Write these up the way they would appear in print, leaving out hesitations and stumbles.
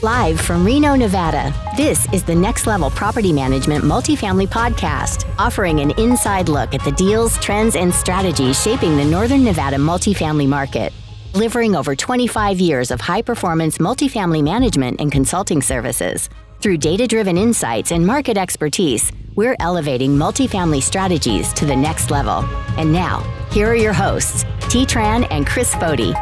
Live from Reno, Nevada, this is the Next Level Property Management Multifamily Podcast, offering an inside look at the deals, trends, and strategies shaping the Northern Nevada multifamily market. Delivering over 25 years of high-performance multifamily management and consulting services. Through data-driven insights and market expertise, we're elevating multifamily strategies to the next level. And now, here are your hosts, T. Tran and Chris Foti.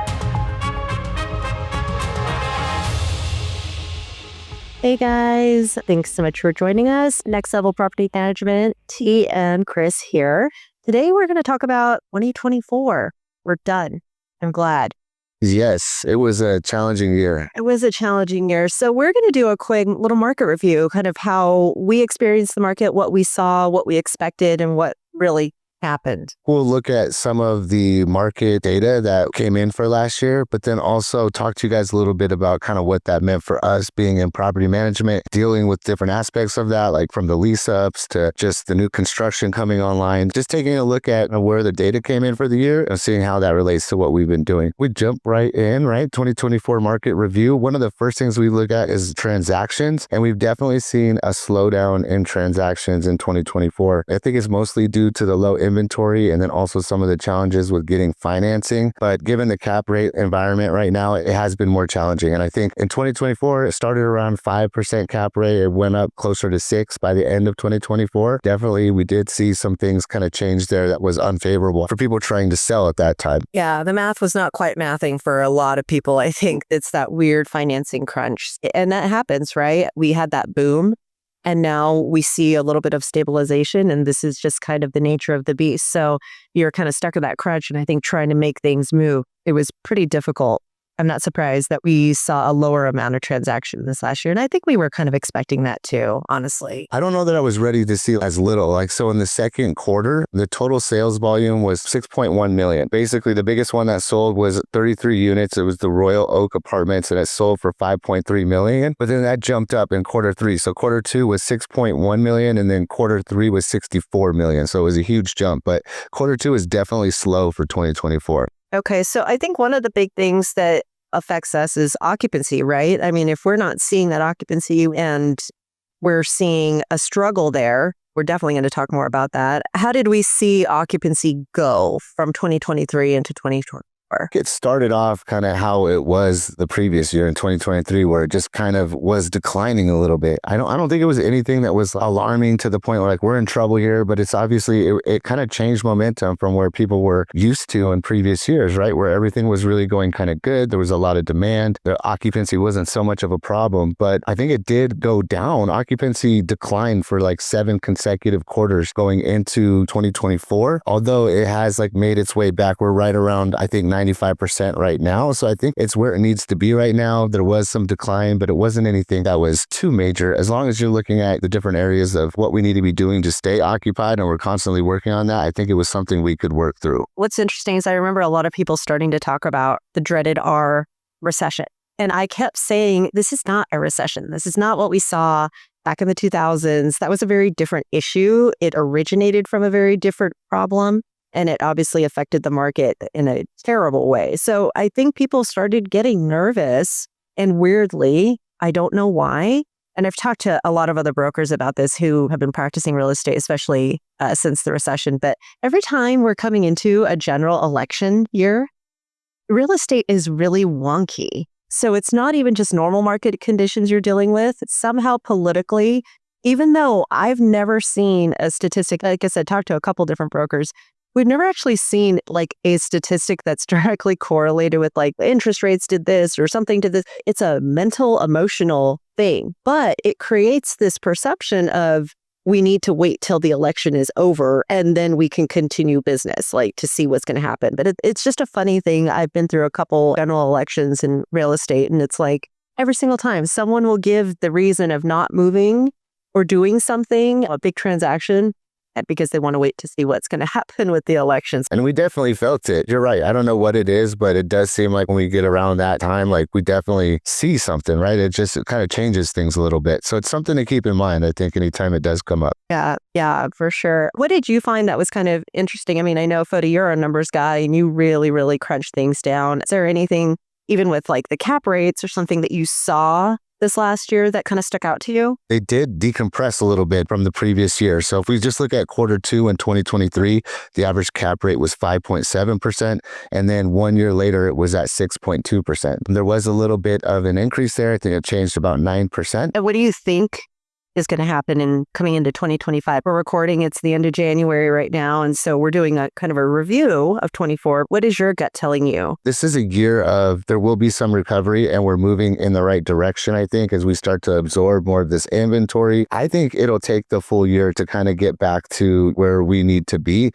Hey guys, thanks so much for joining us. Next Level Property Management, T and Chris here. Today we're going to talk about 2024. We're done. I'm glad. Yes, it was a challenging year. It was a challenging year. So we're going to do a quick little market review, kind of how we experienced the market, what we saw, what we expected, and what really happened. We'll look at some of the market data that came in for last year, but then also talk to you guys a little bit about kind of what that meant for us being in property management, dealing with different aspects of that, like from the lease ups to just the new construction coming online, just taking a look at where the data came in for the year and seeing how that relates to what we've been doing. We jump right in, right? 2024 market review. One of the first things we look at is transactions, and we've definitely seen a slowdown in transactions in 2024. I think it's mostly due to the low inventory and then also some of the challenges with getting financing. But given the cap rate environment right now, it has been more challenging. And I think in 2024, it started around 5% cap rate. It went up closer to 6% by the end of 2024. Definitely, we did see some things kind of change there that was unfavorable for people trying to sell at that time. Yeah, the math was not quite mathing for a lot of people. I think it's that weird financing crunch. And that happens, right? We had that boom. And now we see a little bit of stabilization, and this is just kind of the nature of the beast. So you're kind of stuck in that crunch, and I think trying to make things move, it was pretty difficult. I'm not surprised that we saw a lower amount of transaction this last year. And I think we were kind of expecting that too, honestly. I don't know that I was ready to see as little. So in the second quarter, the total sales volume was 6.1 million. Basically, the biggest one that sold was 33 units. It was the Royal Oak Apartments, and it sold for 5.3 million. But then that jumped up in quarter three. So quarter two was 6.1 million, and then quarter three was 64 million. So it was a huge jump. But quarter two is definitely slow for 2024. Okay, so I think one of the big things that affects us is occupancy, right? I mean, if we're not seeing that occupancy and we're seeing a struggle there, we're definitely going to talk more about that. How did we see occupancy go from 2023 into 2024? It started off kind of how it was the previous year in 2023, where it just kind of was declining a little bit. I don't think it was anything that was alarming to the point where like we're in trouble here, but it's obviously it kind of changed momentum from where people were used to in previous years, right? Where everything was really going kind of good. There was a lot of demand. The occupancy wasn't so much of a problem, but I think it did go down. Occupancy declined for like 7 consecutive quarters going into 2024, although it has like made its way back. We're right around, I think, 95% right now. So I think it's where it needs to be right now. There was some decline, but it wasn't anything that was too major. As long as you're looking at the different areas of what we need to be doing to stay occupied, and we're constantly working on that, I think it was something we could work through. What's interesting is I remember a lot of people starting to talk about the dreaded R recession. And I kept saying, this is not a recession. This is not what we saw back in the 2000s. That was a very different issue. It originated from a very different problem. And it obviously affected the market in a terrible way. So I think people started getting nervous, and weirdly, I don't know why. And I've talked to a lot of other brokers about this who have been practicing real estate, especially since the recession. But every time we're coming into a general election year, real estate is really wonky. So it's not even just normal market conditions you're dealing with. It's somehow politically, even though I've never seen a statistic, like I said, talked to a couple different brokers, we've never actually seen like a statistic that's directly correlated with like interest rates did this or something to this. It's a mental, emotional thing, but it creates this perception of we need to wait till the election is over and then we can continue business, like to see what's going to happen. But it's just a funny thing. I've been through a couple general elections in real estate, and it's like every single time someone will give the reason of not moving or doing something, a big transaction, because they want to wait to see what's going to happen with the elections. And we definitely felt it. You're right. I don't know what it is, but it does seem like when we get around that time, like we definitely see something, right? It kind of changes things a little bit. So it's something to keep in mind, I think, anytime it does come up. Yeah, for sure. What did you find that was kind of interesting? I mean, I know, Foti, you're a numbers guy and you really, really crunch things down. Is there anything, even with like the cap rates or something that you saw this last year that kind of stuck out to you? They did decompress a little bit from the previous year. So if we just look at quarter two in 2023, the average cap rate was 5.7%. And then 1 year later, it was at 6.2%. There was a little bit of an increase there. I think it changed about 9%. And what do you think is going to happen in coming into 2025? We're recording, it's the end of January right now. And so we're doing a kind of a review of 24. What is your gut telling you? This is a year of there will be some recovery and we're moving in the right direction, I think, as we start to absorb more of this inventory. I think it'll take the full year to kind of get back to where we need to be.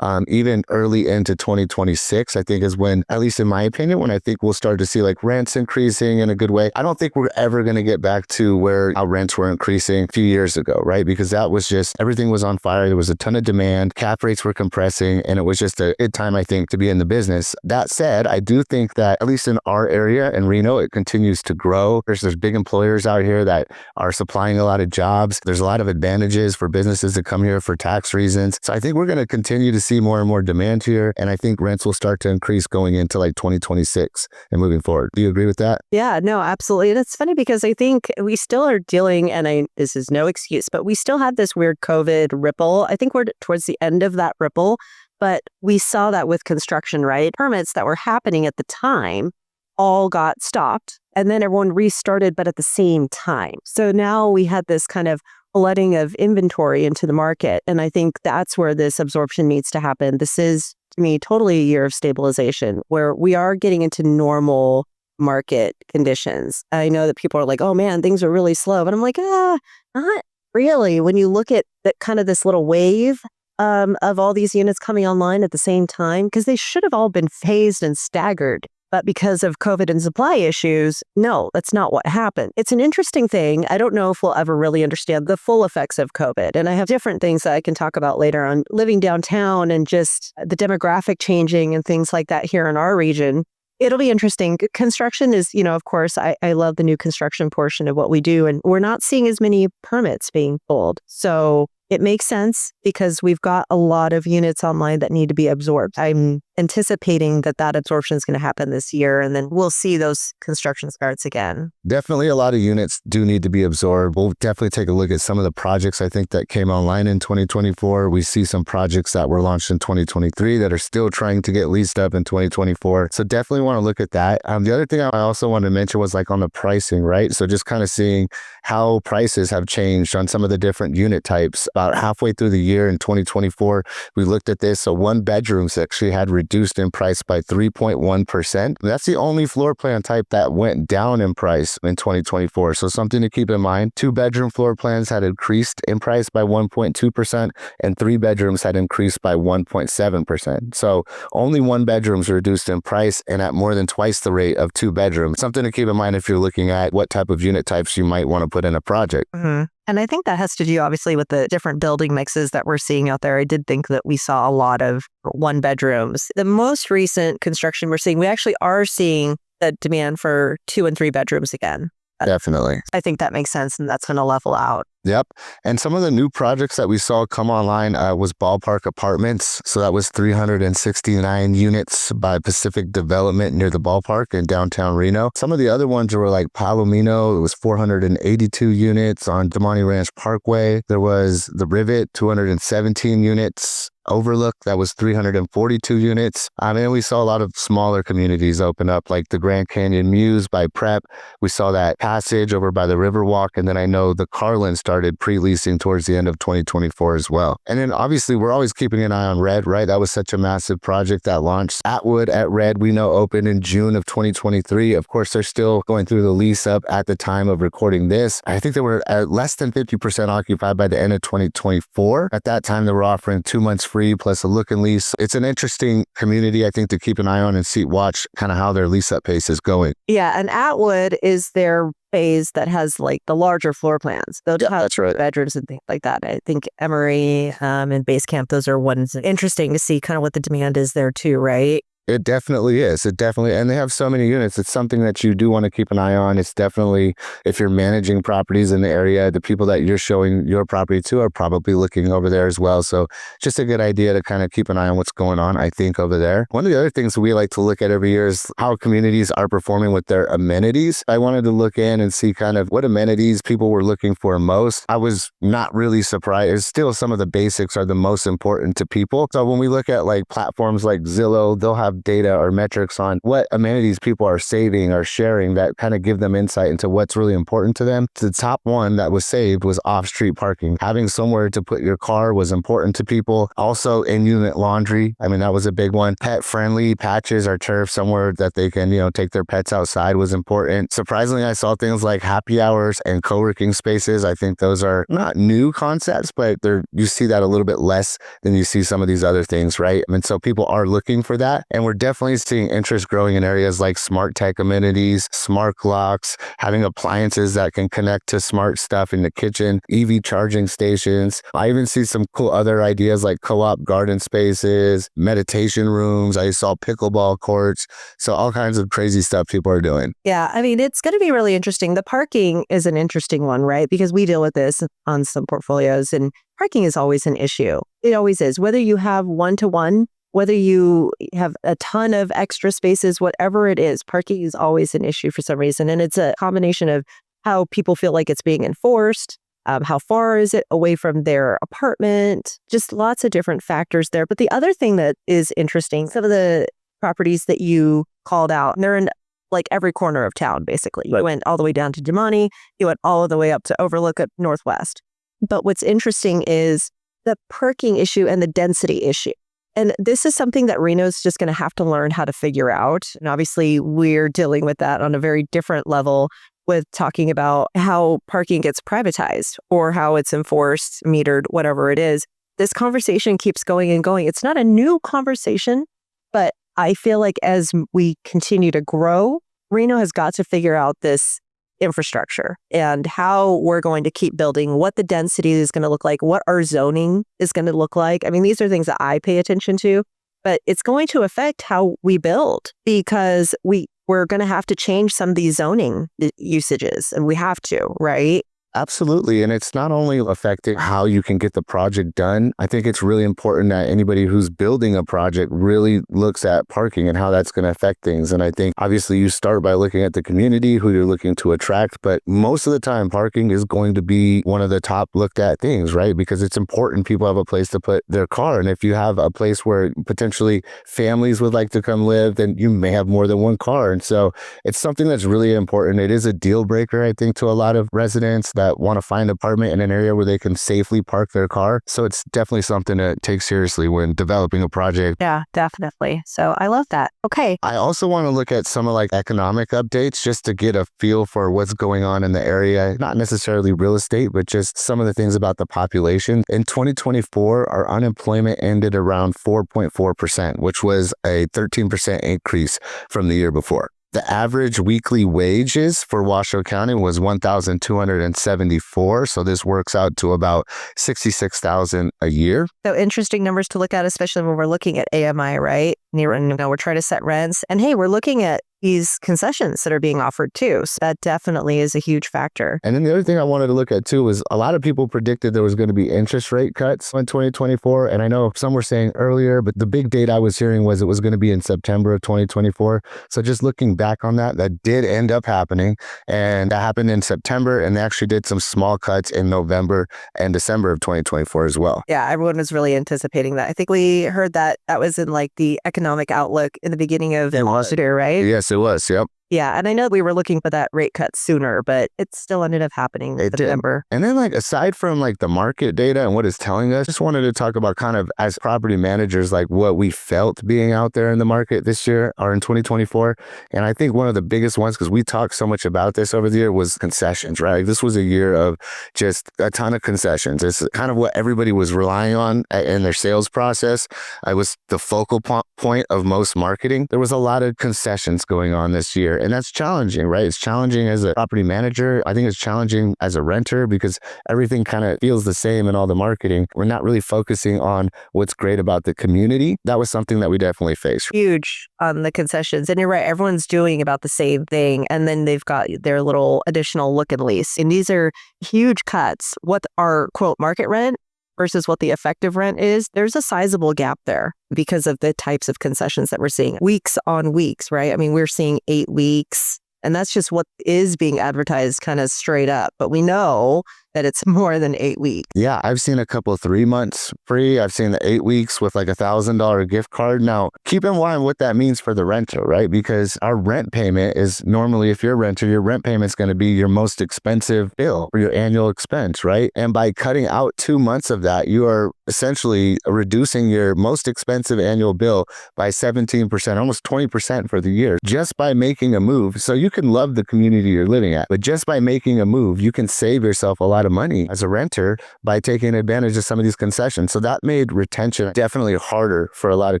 Even early into 2026, I think is when, at least in my opinion, when I think we'll start to see like rents increasing in a good way. I don't think we're ever going to get back to where our rents were increasing years ago, right? Because that was just, everything was on fire. There was a ton of demand, cap rates were compressing, and it was just a good time, I think, to be in the business. That said, I do think that at least in our area in Reno, it continues to grow. There's big employers out here that are supplying a lot of jobs. There's a lot of advantages for businesses to come here for tax reasons. So I think we're going to continue to see more and more demand here. And I think rents will start to increase going into like 2026 and moving forward. Do you agree with that? Yeah, no, absolutely. And it's funny because I think we still are dealing, and this is no excuse, but we still had this weird COVID ripple. I think we're towards the end of that ripple, but we saw that with construction, right? Permits that were happening at the time all got stopped and then everyone restarted, but at the same time. So now we had this kind of flooding of inventory into the market. And I think that's where this absorption needs to happen. This is, to me, totally a year of stabilization where we are getting into normal market conditions. I know that people are like, oh man, things are really slow. But I'm like, not really. When you look at that kind of this little wave of all these units coming online at the same time, because they should have all been phased and staggered. But because of COVID and supply issues, no, that's not what happened. It's an interesting thing. I don't know if we'll ever really understand the full effects of COVID. And I have different things that I can talk about later on living downtown and just the demographic changing and things like that here in our region. It'll be interesting. Construction is, of course, I love the new construction portion of what we do. And we're not seeing as many permits being pulled. So it makes sense because we've got a lot of units online that need to be absorbed. I'm anticipating that absorption is going to happen this year, and then we'll see those construction starts again. Definitely a lot of units do need to be absorbed. We'll definitely take a look at some of the projects I think that came online in 2024. We see some projects that were launched in 2023 that are still trying to get leased up in 2024. So definitely want to look at that. The other thing I also wanted to mention was like on the pricing, right? So just kind of seeing how prices have changed on some of the different unit types. About halfway through the year in 2024, we looked at this. So one bedrooms actually had reduced in price by 3.1%. That's the only floor plan type that went down in price in 2024. So something to keep in mind. 2-bedroom floor plans had increased in price by 1.2% and 3 bedrooms had increased by 1.7%. So only 1 bedrooms reduced in price and at more than twice the rate of 2 bedrooms. Something to keep in mind if you're looking at what type of unit types you might want to put in a project. Mm-hmm. And I think that has to do, obviously, with the different building mixes that we're seeing out there. I did think that we saw a lot of 1 bedrooms. The most recent construction we're seeing, we actually are seeing the demand for 2 and 3 bedrooms again. Definitely. I think that makes sense, and that's going to level out. Yep. And some of the new projects that we saw come online was Ballpark Apartments. So that was 369 units by Pacific Development near the ballpark in downtown Reno. Some of the other ones were like Palomino. It was 482 units on Damani Ranch Parkway. There was the Rivet, 217 units. Overlook, that was 342 units. And we saw a lot of smaller communities open up, like the Grand Canyon Muse by Prep. We saw that Passage over by the Riverwalk. And then I know the Carlin started pre-leasing towards the end of 2024 as well. And then obviously we're always keeping an eye on Red, right? That was such a massive project that launched. Atwood at Red, we know opened in June of 2023. Of course, they're still going through the lease up at the time of recording this. I think they were at less than 50% occupied by the end of 2024. At that time, they were offering 2 months free plus a look and lease. It's an interesting community, I think, to keep an eye on and watch kind of how their lease up pace is going. Yeah, and Atwood is their phase that has like the larger floor plans. They'll have that's right. bedrooms and things like that. I think Emory and Base Camp, those are ones interesting to see kind of what the demand is there too, right? It definitely is. It definitely, and they have so many units. It's something that you do want to keep an eye on. It's definitely, if you're managing properties in the area, the people that you're showing your property to are probably looking over there as well. So just a good idea to kind of keep an eye on what's going on, I think, over there. One of the other things we like to look at every year is how communities are performing with their amenities. I wanted to look in and see kind of what amenities people were looking for most. I was not really surprised. Still, some of the basics are the most important to people. So when we look at like platforms like Zillow, they'll have data or metrics on what amenities people are saving or sharing that kind of give them insight into what's really important to them. The top one that was saved was off-street parking. Having somewhere to put your car was important to people. Also, in-unit laundry. I mean, that was a big one. Pet-friendly patches or turf somewhere that they can, take their pets outside was important. Surprisingly, I saw things like happy hours and co-working spaces. I think those are not new concepts, but you see that a little bit less than you see some of these other things, right? I mean, so people are looking for that. And we're definitely seeing interest growing in areas like smart tech amenities, smart locks, having appliances that can connect to smart stuff in the kitchen, EV charging stations. I even see some cool other ideas like co-op garden spaces, meditation rooms. I saw pickleball courts. So all kinds of crazy stuff people are doing. Yeah, I mean, it's going to be really interesting. The parking is an interesting one, right? Because we deal with this on some portfolios, and parking is always an issue. It always is. Whether you have one-to-one, whether you have a ton of extra spaces, whatever it is, parking is always an issue for some reason. And it's a combination of how people feel like it's being enforced, how far is it away from their apartment, just lots of different factors there. But the other thing that is interesting, some of the properties that you called out, they're in like every corner of town, basically. Right. You went all the way down to Damani, you went all the way up to Overlook at Northwest. But what's interesting is the parking issue and the density issue. And this is something that Reno's just going to have to learn how to figure out. And obviously, we're dealing with that on a very different level with talking about how parking gets privatized or how it's enforced, metered, whatever it is. This conversation keeps going and going. It's not a new conversation, but I feel like as we continue to grow, Reno has got to figure out this infrastructure and how we're going to keep building, what the density is going to look like, what our zoning is going to look like. I mean, these are things that I pay attention to, but it's going to affect how we build because we're going to have to change some of these zoning usages, and we have to, right? Absolutely. And it's not only affecting how you can get the project done. I think it's really important that anybody who's building a project really looks at parking and how that's going to affect things. And I think obviously you start by looking at the community, who you're looking to attract, but most of the time parking is going to be one of the top looked at things, right? Because it's important people have a place to put their car. And if you have a place where potentially families would like to come live, then you may have more than one car. And so it's something that's really important. It is a deal breaker, I think, to a lot of residents that want to find an apartment in an area where they can safely park their car. So it's definitely something to take seriously when developing a project. Yeah, definitely. So I love that. Okay. I also want to look at some of like economic updates just to get a feel for what's going on in the area. Not necessarily real estate, but just some of the things about the population. In 2024, our unemployment ended around 4.4%, which was a 13% increase from the year before. The average weekly wages for Washoe County was $1,274. So this works out to about $66,000 a year. So interesting numbers to look at, especially when we're looking at AMI, right? We're trying to set rents. And hey, we're looking at these concessions that are being offered too. So that definitely is a huge factor. And then the other thing I wanted to look at too was a lot of people predicted there was going to be interest rate cuts in 2024. And I know some were saying earlier, but the big date I was hearing was it was going to be in September of 2024. So just looking back on that, that did end up happening. And that happened in September. And they actually did some small cuts in November and December of 2024 as well. Yeah, everyone was really anticipating that. I think we heard that was in like the economic outlook in the beginning of the year, right? Yes, it was. Yep. Yeah, and I know we were looking for that rate cut sooner, but it still ended up happening in September. And then like aside from like the market data and what it's telling us, just wanted to talk about kind of as property managers, like what we felt being out there in the market this year or in 2024. And I think one of the biggest ones, because we talked so much about this over the year, was concessions, right? This was a year of just a ton of concessions. It's kind of what everybody was relying on in their sales process. It was the focal point of most marketing. There was a lot of concessions going on this year. And that's challenging, right? It's challenging as a property manager. I think it's challenging as a renter because everything kind of feels the same in all the marketing. We're not really focusing on what's great about the community. That was something that we definitely faced. Huge on the concessions. And you're right, everyone's doing about the same thing. And then they've got their little additional look and lease. And these are huge cuts. What our quote market rent versus what the effective rent is, there's a sizable gap there because of the types of concessions that we're seeing. Weeks on weeks, right? I mean, we're seeing 8 weeks. And that's just what is being advertised kind of straight up. But we know that it's more than 8 weeks. Yeah, I've seen a couple 3 months free. I've seen the 8 weeks with like $1,000 gift card. Now, keep in mind what that means for the renter, right? Because our rent payment is normally, if you're a renter, your rent payment is going to be your most expensive bill or your annual expense, right? And by cutting out 2 months of that, you are essentially reducing your most expensive annual bill by 17%, almost 20% for the year, just by making a move. So you can love the community you're living at, but just by making a move, you can save yourself a lot of money as a renter by taking advantage of some of these concessions. So that made retention definitely harder for a lot of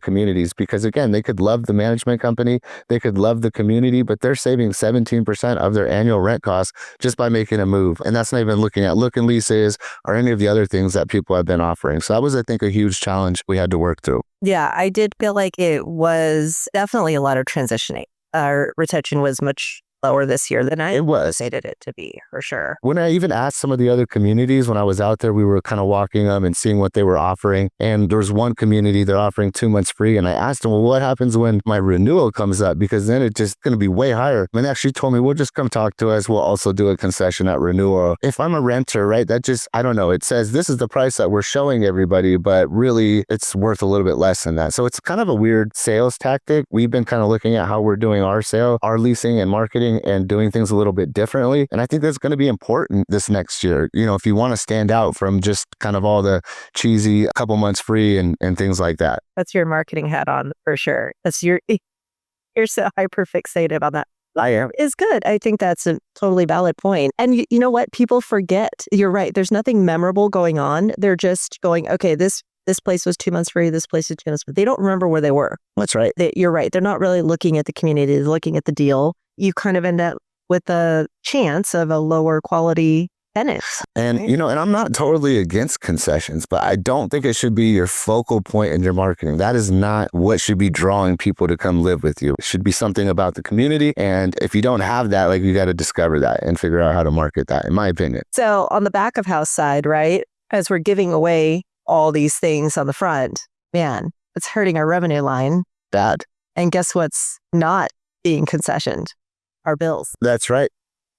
communities because, again, they could love the management company, they could love the community, but they're saving 17% of their annual rent costs just by making a move. And that's not even looking at look and leases or any of the other things that people have been offering. So that was, I think, a huge challenge we had to work through. Yeah, I did feel like it was definitely a lot of transitioning. Our retention was much lower this year than I anticipated it to be, for sure. When I even asked some of the other communities, when I was out there, we were kind of walking them and seeing what they were offering. And there was one community, they're offering 2 months free. And I asked them, well, what happens when my renewal comes up? Because then it's just going to be way higher. And they actually told me, well, just come talk to us. We'll also do a concession at renewal. If I'm a renter, right, that just, I don't know. It says this is the price that we're showing everybody, but really it's worth a little bit less than that. So it's kind of a weird sales tactic. We've been kind of looking at how we're doing our sale, our leasing and marketing and doing things a little bit differently. And I think that's going to be important this next year. You know, if you want to stand out from just kind of all the cheesy couple months free and things like that. That's your marketing hat on for sure. You're so hyper fixated on that. I am. Is good. I think that's a totally valid point. And you know what? People forget. You're right. There's nothing memorable going on. They're just going, okay, this place was 2 months free. This place is 2 months free. They don't remember where they were. That's right. You're right. They're not really looking at the community. They're looking at the deal. You kind of end up with a chance of a lower quality tenant. And, right? you know, and I'm not totally against concessions, but I don't think it should be your focal point in your marketing. That is not what should be drawing people to come live with you. It should be something about the community. And if you don't have that, like, you got to discover that and figure out how to market that, in my opinion. So on the back of house side, right, as we're giving away all these things on the front, man, it's hurting our revenue line bad. And guess what's not being concessioned? Our bills. That's right.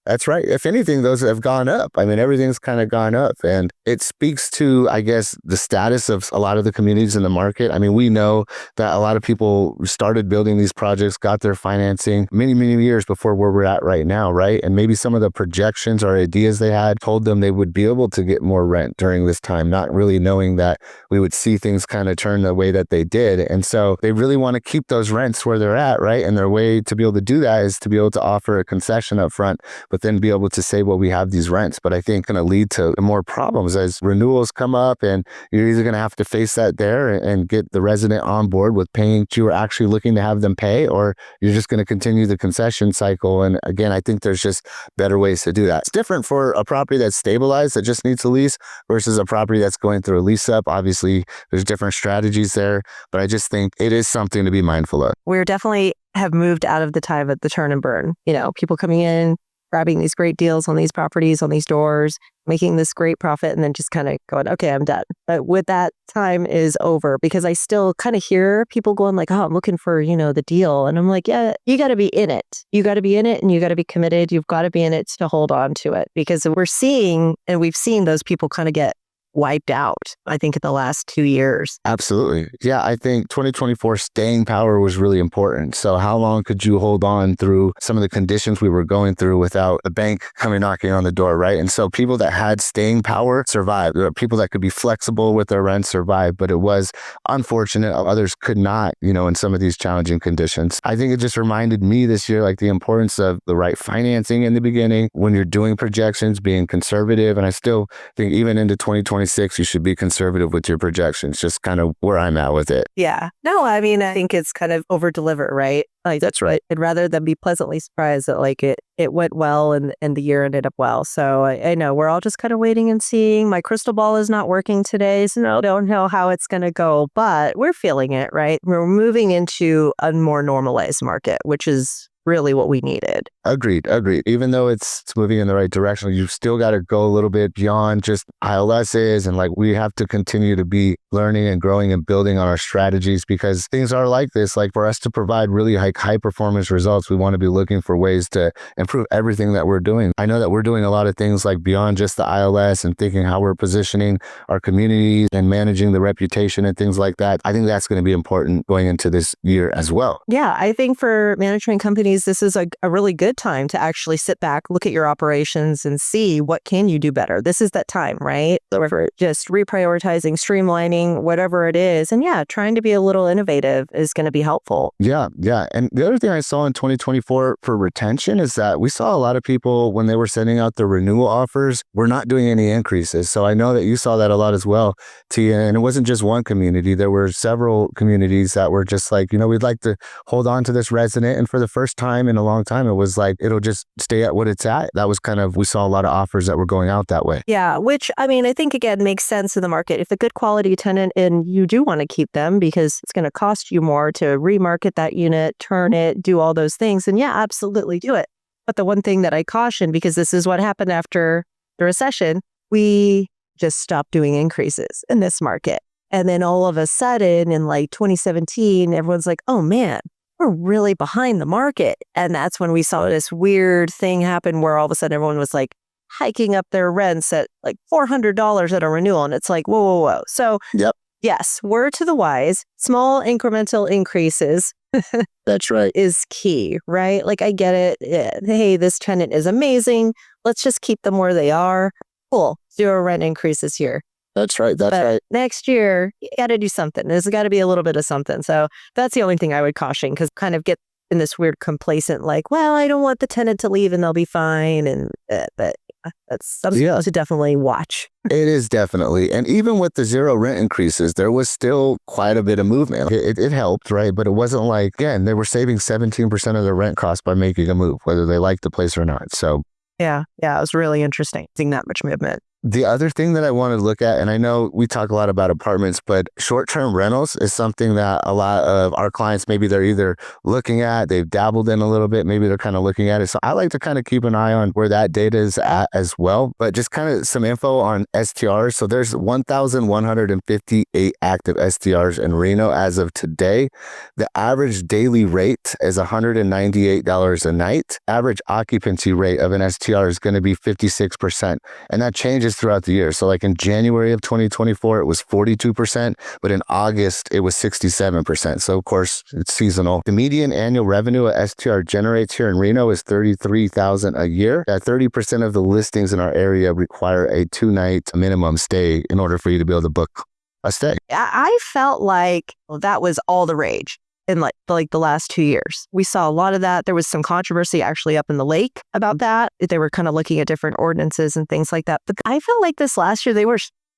That's right. If anything, those have gone up. I mean, everything's kind of gone up. And it speaks to, I guess, the status of a lot of the communities in the market. I mean, we know that a lot of people started building these projects, got their financing many, many years before where we're at right now, right? And maybe some of the projections or ideas they had told them they would be able to get more rent during this time, not really knowing that we would see things kind of turn the way that they did. And so they really want to keep those rents where they're at, right? And their way to be able to do that is to be able to offer a concession up front, but then be able to say, well, we have these rents. But I think going to lead to more problems as renewals come up, and you're either going to have to face that there and get the resident on board with paying what you were actually looking to have them pay, or you're just going to continue the concession cycle. And again, I think there's just better ways to do that. It's different for a property that's stabilized that just needs a lease versus a property that's going through a lease up. Obviously, there's different strategies there, but I just think it is something to be mindful of. We're definitely have moved out of the time of the turn and burn. You know, people coming in, grabbing these great deals on these properties, on these doors, making this great profit, and then just kind of going, okay, I'm done. But with that time is over, because I still kind of hear people going like, oh, I'm looking for, you know, the deal. And I'm like, yeah, you got to be in it. You got to be in it and you got to be committed. You've got to be in it to hold on to it, because we're seeing, and we've seen those people kind of get wiped out, I think, in the last 2 years. Absolutely. Yeah, I think 2024 staying power was really important. So how long could you hold on through some of the conditions we were going through without a bank coming knocking on the door, right? And so people that had staying power survived. There were people that could be flexible with their rent survived, but it was unfortunate. Others could not, you know, in some of these challenging conditions. I think it just reminded me this year, like, the importance of the right financing in the beginning when you're doing projections, being conservative. And I still think even into 2026, you should be conservative with your projections, just kind of where I'm at with it. Yeah. No, I mean, I think it's kind of over deliver, right? Like, That's right. I'd rather than be pleasantly surprised that like it went well and the year ended up well. So I know we're all just kind of waiting and seeing. My crystal ball is not working today, so I don't know how it's going to go, but we're feeling it, right? We're moving into a more normalized market, which is really what we needed. Agreed. Even though it's moving in the right direction, you've still got to go a little bit beyond just ILSs. And like, we have to continue to be learning and growing and building on our strategies because things are like this. Like, for us to provide really high performance results, we want to be looking for ways to improve everything that we're doing. I know that we're doing a lot of things like beyond just the ILS and thinking how we're positioning our communities and managing the reputation and things like that. I think that's going to be important going into this year as well. Yeah, I think for management companies, this is a really good time to actually sit back, look at your operations and see what can you do better. This is that time, right? So for just reprioritizing, streamlining, whatever it is. And yeah, trying to be a little innovative is going to be helpful. Yeah. And the other thing I saw in 2024 for retention is that we saw a lot of people when they were sending out the renewal offers, were not doing any increases. So I know that you saw that a lot as well, Tia. And it wasn't just one community. There were several communities that were just like, we'd like to hold on to this resident. And for the first time in a long time, it was like, it'll just stay at what it's at. That was kind of, we saw a lot of offers that were going out that way. Yeah, which I mean, I think again makes sense in the market. If a good quality tenant and you do want to keep them because it's going to cost you more to remarket that unit, turn it, do all those things, then yeah, absolutely do it. But the one thing that I caution, because this is what happened after the recession, we just stopped doing increases in this market. And then all of a sudden in like 2017, everyone's like, oh man, we're really behind the market. And that's when we saw this weird thing happen where all of a sudden everyone was like hiking up their rents at like $400 at a renewal. And it's like, whoa. So yep. Yes, word to the wise, small incremental increases. That's right. Is key, right? Like, I get it. Hey, this tenant is amazing. Let's just keep them where they are. Cool. 0 rent increases here. That's right. But right. Next year, you got to do something. There's got to be a little bit of something. So that's the only thing I would caution, because kind of get in this weird complacent, like, well, I don't want the tenant to leave and they'll be fine. And but that's something to definitely watch. It is definitely. And even with the 0 rent increases, there was still quite a bit of movement. It helped, right? But it wasn't like, again, they were saving 17% of their rent costs by making a move, whether they liked the place or not. So yeah, it was really interesting seeing that much movement. The other thing that I want to look at, and I know we talk a lot about apartments, but short-term rentals is something that a lot of our clients, maybe they're either looking at, they've dabbled in a little bit, maybe they're kind of looking at it. So I like to kind of keep an eye on where that data is at as well. But just kind of some info on STRs. So there's 1,158 active STRs in Reno as of today. The average daily rate is $198 a night. Average occupancy rate of an STR is going to be 56%. And that changes throughout the year. So like in January of 2024, it was 42%, but in August, it was 67%. So of course, it's seasonal. The median annual revenue a STR generates here in Reno is $33,000 a year. 30% of the listings in our area require a 2-night minimum stay in order for you to be able to book a stay. I felt like that was all the rage in like the last 2 years. We saw a lot of that. There was some controversy actually up in the lake about that. They were kind of looking at different ordinances and things like that. But I felt like this last year, they were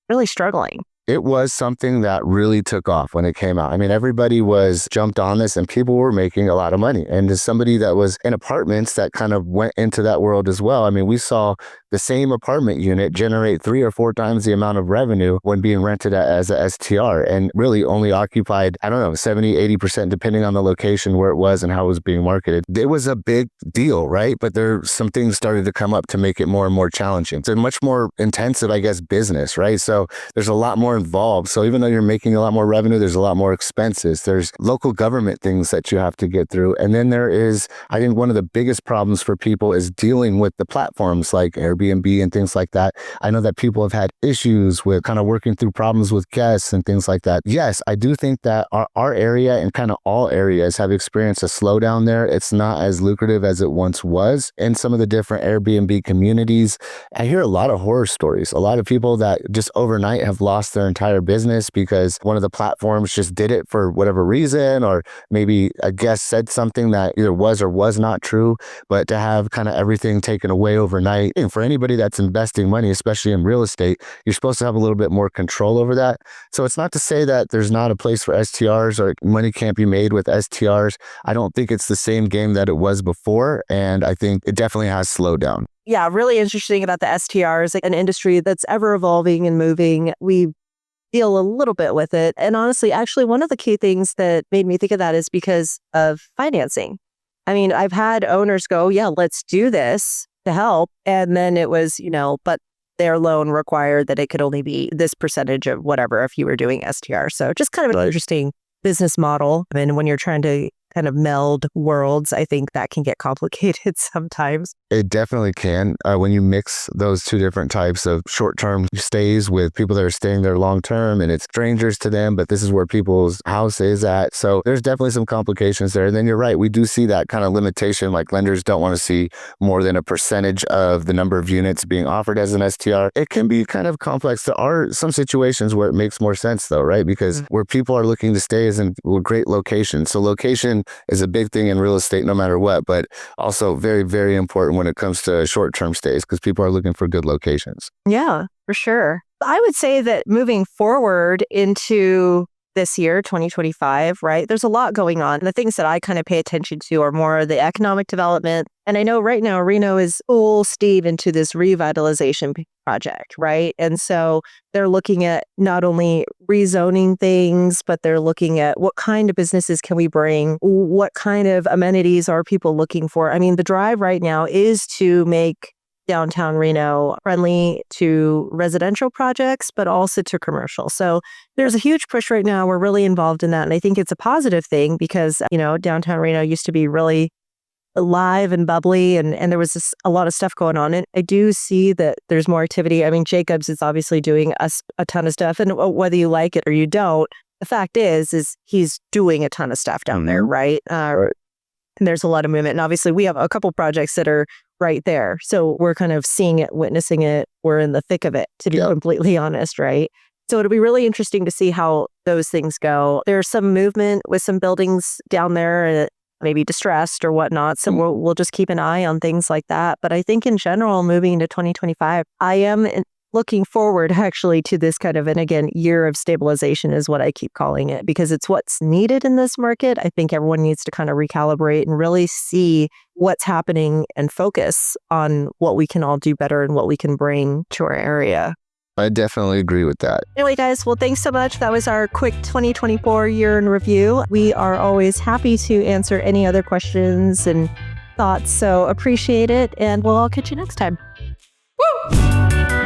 really struggling. It was something that really took off when it came out. I mean, everybody was jumped on this and people were making a lot of money. And as somebody that was in apartments that kind of went into that world as well, I mean, we saw the same apartment unit generate 3 or 4 times the amount of revenue when being rented as a STR, and really only occupied, 70, 80%, depending on the location where it was and how it was being marketed. It was a big deal, right? But some things started to come up to make it more and more challenging. It's a much more intensive, business, right? So there's a lot more involved. So even though you're making a lot more revenue, there's a lot more expenses. There's local government things that you have to get through. And then there is, I think one of the biggest problems for people is dealing with the platforms like Airbnb and things like that. I know that people have had issues with kind of working through problems with guests and things like that. Yes, I do think that our area and kind of all areas have experienced a slowdown there. It's not as lucrative as it once was in some of the different Airbnb communities. I hear a lot of horror stories. A lot of people that just overnight have lost their their entire business because one of the platforms just did it for whatever reason, or maybe a guest said something that either was or was not true. But to have kind of everything taken away overnight, and for anybody that's investing money, especially in real estate, you're supposed to have a little bit more control over that. So it's not to say that there's not a place for STRs or money can't be made with STRs. I don't think it's the same game that it was before. And I think it definitely has slowed down. Yeah, really interesting about the STRs, an industry that's ever evolving and moving. We deal a little bit with it. And honestly, actually, one of the key things that made me think of that is because of financing. I mean, I've had owners go, yeah, let's do this to help. And then it was, but their loan required that it could only be this percentage of whatever if you were doing STR. So just kind of an interesting business model. And when you're trying to kind of meld worlds, I think that can get complicated sometimes. It definitely can. When you mix those two different types of short-term stays with people that are staying there long-term and it's strangers to them, but this is where people's house is at. So there's definitely some complications there. And then you're right. We do see that kind of limitation, like lenders don't want to see more than a percentage of the number of units being offered as an STR. It can be kind of complex. There are some situations where it makes more sense though, right? Because where people are looking to stay is in great locations. So location is a big thing in real estate no matter what, but also very, very important when it comes to short-term stays because people are looking for good locations. Yeah, for sure. I would say that moving forward into this year, 2025, right, there's a lot going on. The things that I kind of pay attention to are more the economic development. And I know right now Reno is full steam into this revitalization project, right? And so they're looking at not only rezoning things, but they're looking at what kind of businesses can we bring? What kind of amenities are people looking for? I mean, the drive right now is to make downtown Reno friendly to residential projects, but also to commercial. So there's a huge push right now. We're really involved in that. And I think it's a positive thing because, downtown Reno used to be really alive and bubbly and there was a lot of stuff going on. And I do see that there's more activity. I mean, Jacobs is obviously doing a ton of stuff. And whether you like it or you don't, the fact is he's doing a ton of stuff down there, right? And there's a lot of movement. And obviously we have a couple projects that are right there. So we're kind of seeing it, witnessing it. We're in the thick of it, to be completely honest, right? So it'll be really interesting to see how those things go. There's some movement with some buildings down there, maybe distressed or whatnot. So we'll just keep an eye on things like that. But I think in general, moving into 2025, I am looking forward actually to this kind of, and again, year of stabilization is what I keep calling it because it's what's needed in this market. I think everyone needs to kind of recalibrate and really see what's happening and focus on what we can all do better and what we can bring to our area. I definitely agree with that. Anyway, guys, well, thanks so much. That was our quick 2024 year in review. We are always happy to answer any other questions and thoughts. So appreciate it. And we'll all catch you next time. Woo!